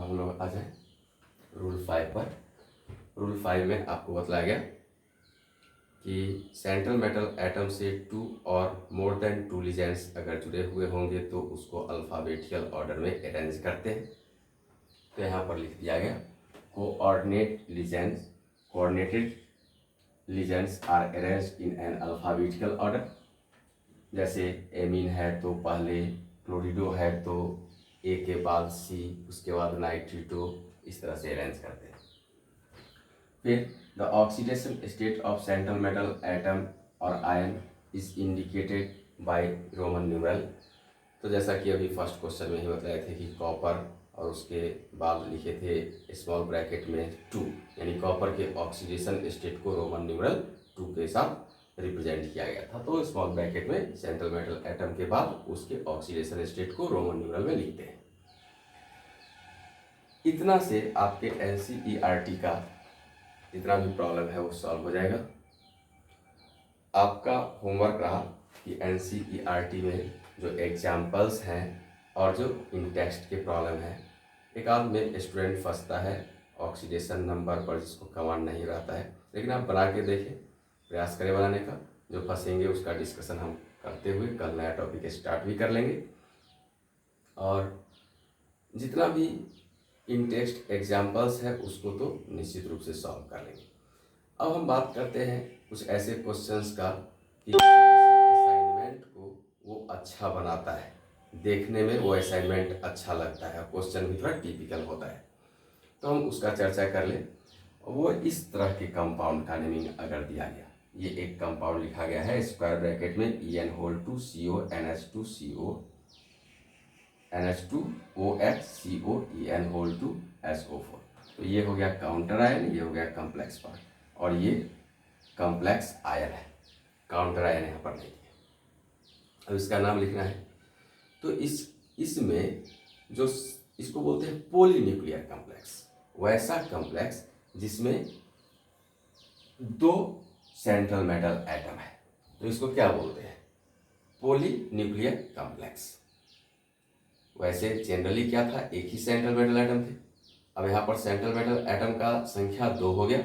अब हम लोग आ जाए रूल 5 पर। रूल 5 में आपको बताया गया कि सेंट्रल मेटल एटम से 2 और मोर देन 2 लीजेंड्स अगर जुड़े हुए होंगे तो उसको अल्फ़ाबेटिकल ऑर्डर में अरेंज करते हैं। तो यहाँ पर लिख दिया गया coordinated legends are arranged in an alphabetical order. जैसे एमीन है तो पहले क्लोरिडो है तो ए के बाद सी, उसके बाद नाइट्रिटो, इस तरह से अरेंज करते हैं। फिर the oxidation state of central metal atom और ion is indicated by Roman numeral. तो जैसा कि अभी फर्स्ट क्वेश्चन में ही बताए थे कि कॉपर और उसके बाद लिखे थे स्मॉल ब्रैकेट में 2, यानी कॉपर के ऑक्सीडेशन स्टेट को रोमन न्यूमेरल 2 के साथ रिप्रेजेंट किया गया था। तो स्मॉल ब्रैकेट में सेंट्रल मेटल एटम के बाद उसके ऑक्सीडेशन स्टेट को रोमन न्यूमेरल में लिखते हैं। इतना से आपके एनसीईआरटी का जितना भी प्रॉब्लम है वो सॉल्व हो जाएगा। आपका होमवर्क रहा कि एनसीईआरटी में जो एग्जाम्पल्स हैं और जो इन टेक्स्ट के प्रॉब्लम हैं, एक आध में स्टूडेंट फंसता है ऑक्सीडेशन नंबर पर जिसको कमांड नहीं रहता है, लेकिन आप बना के देखें, प्रयास करें बनाने का। जो फंसेंगे उसका डिस्कशन हम करते हुए कल नया टॉपिक स्टार्ट भी कर लेंगे। और जितना भी इन टेक्स्ट एग्जाम्पल्स है उसको तो निश्चित रूप से सॉल्व कर लेंगे। अब हम बात करते हैं कुछ ऐसे क्वेश्चंस का कि किसी असाइनमेंट को वो अच्छा बनाता है, देखने में वो असाइनमेंट अच्छा लगता है, क्वेश्चन भी थोड़ा टिपिकल होता है, तो हम उसका चर्चा कर लें। वो इस तरह के कंपाउंड का नेमिंग अगर दिया गया, ये एक कंपाउंड लिखा गया है स्क्वायर ब्रैकेट में EN2CO NH2CO NH2OH COEN2SO4। तो ये हो गया काउंटर आयन, ये हो गया कम्प्लेक्स पार्ट, और ये कॉम्प्लेक्स आयन है, काउंटर आयन यहाँ पर नहीं है। अब इसका नाम लिखना है। तो इसमें जो इसको बोलते हैं पॉलीन्यूक्लियर कॉम्प्लेक्स, वैसा कॉम्प्लेक्स जिसमें 2 सेंट्रल मेटल एटम है, तो इसको क्या बोलते हैं? Polynuclear complex. वैसे जनरली क्या था, एक ही सेंट्रल मेटल एटम थे। अब यहाँ पर सेंट्रल मेटल एटम का संख्या 2 हो गया,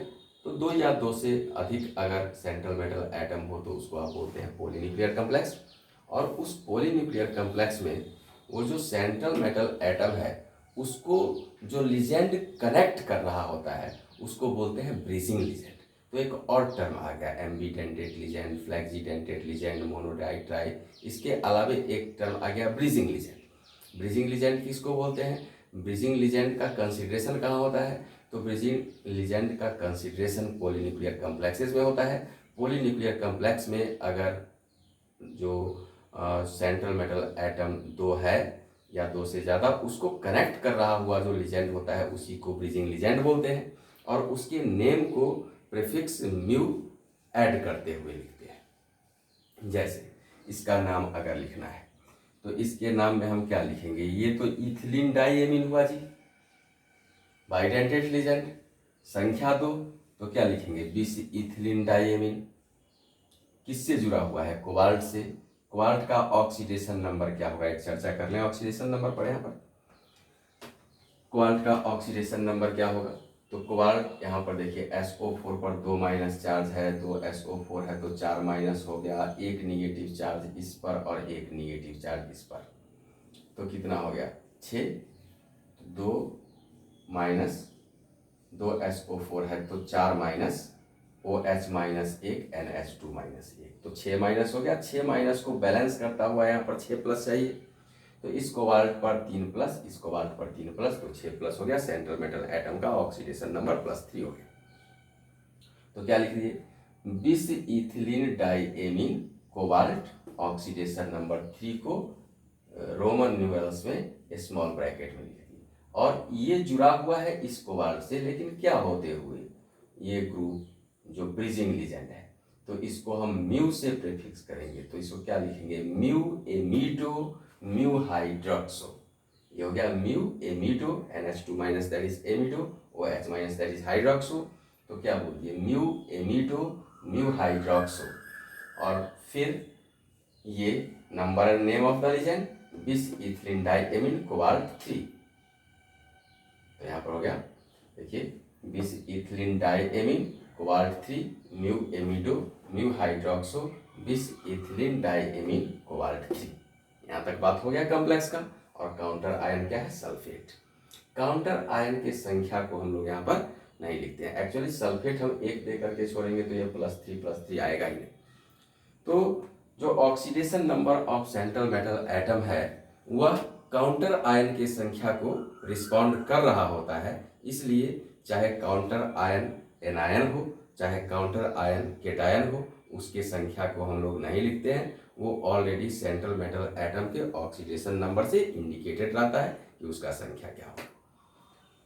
तो 2 या 2 से अधिक अगर सेंट्रल मेटल एटम हो तो उसको आप बोलते हैं पॉलीन्यूक्लियर कॉम्प्लेक्स। और उस पॉलीन्यूक्लियर कॉम्प्लेक्स में वो जो सेंट्रल मेटल एटम है उसको जो लिजेंड कनेक्ट कर रहा होता है उसको बोलते हैं ब्रिजिंग लिजेंड। तो एक और टर्म आ गया, एम्बीडेंटेड लिजेंड, फ्लेक्सीडेंटेड लिजेंड, मोनोडाई ट्राई, इसके अलावा एक टर्म आ गया ब्रिजिंग लिजेंड। ब्रिजिंग लिजेंड किसको बोलते हैं? ब्रिजिंग लिजेंड का कंसिडरेशन कहाँ होता है? तो ब्रिजिंग लिजेंड का कंसिडरेशन पॉलीन्यूक्लियर कॉम्प्लेक्सेस में होता है। पॉलीन्यूक्लियर कॉम्प्लेक्स में अगर जो सेंट्रल मेटल एटम 2 है या 2 से ज़्यादा, उसको कनेक्ट कर रहा हुआ जो लिजेंड होता है उसी को ब्रिजिंग लिजेंड बोलते हैं, और उसके नेम को प्रीफिक्स म्यू ऐड करते हुए लिखते हैं। जैसे इसका नाम अगर लिखना है तो इसके नाम में हम क्या लिखेंगे? ये तो इथिलीन डाइएमीन हुआ जी, बाइडेंटेड लिजेंड, संख्या 2, तो क्या लिखेंगे? बिस इथिलीन डाइएमीन। किससे जुड़ा हुआ है? कोबाल्ट से। कोबाल्ट का ऑक्सीडेशन नंबर क्या होगा? एक चर्चा कर लें, ऑक्सीडेशन नंबर पढ़े यहाँ पर। कोबाल्ट का ऑक्सीडेशन नंबर क्या होगा? तो कोबाल्ट यहाँ पर देखिए SO4 पर 2 माइनस चार्ज है, 2 SO4 है तो 4 माइनस हो गया, एक निगेटिव चार्ज इस पर और एक निगेटिव चार्ज इस पर, तो कितना हो गया? 6। 2 माइनस 2 SO4 है तो 4 minus OH minus 1 NH2 minus 1, तो 6 माइनस हो गया। 6 माइनस को बैलेंस करता हुआ यहाँ पर 6 प्लस चाहिए, तो इस कोबाल्ट पर 3 प्लस, इस कोबाल्ट पर 3 प्लस, तो 6 प्लस हो गया। सेंट्रल मेटल एटम का ऑक्सीडेशन नंबर +3 हो गया। तो क्या लिख दिए? बिस ethylene diamine cobalt oxidation number 3 को रोमन न्यूमेरल्स में स्मॉल ब्रैकेट में लिख दिए। और ये जुड़ा हुआ है इस कोबाल्ट से, लेकिन क्या होते हुए? ये ग्रुप जो ब्रिजिंग लिजेंड है, तो इसको हम म्यू से प्रीफिक्स करेंगे, तो इसको क्या लिखेंगे? Mu amido mu hydroxo. ये हो गया mu amido, NH2 minus that is amido, OH minus that is hydroxo, तो क्या बोलिए? Mu amido mu hydroxo. और फिर ये number and name of the ligand bis ethylene diamine cobalt 3। तो यहाँ पर हो गया, देखिए bis ethylene diamine cobalt 3 mu amido mu hydroxo bis ethylene diamine cobalt 3। यहाँ तक बात हो गया कॉम्प्लेक्स का। और काउंटर आयन क्या है? सल्फेट। काउंटर आयन की संख्या को हम लोग यहाँ पर नहीं लिखते हैं। एक्चुअली सल्फेट हम एक दे करके छोड़ेंगे तो ये +3 आएगा ही नहीं। तो जो oxidation number of central metal atom है वह काउंटर आयन की संख्या को रिस्पॉन्ड कर रहा होता है, इसलिए चाहे काउंटर आयन एनायन हो चाहे काउंटर आयन केटायन हो, उसकी संख्या को हम लोग नहीं लिखते हैं। वो ऑलरेडी सेंट्रल मेटल एटम के ऑक्सीडेशन नंबर से इंडिकेटेड रहता है कि उसका संख्या क्या होगा।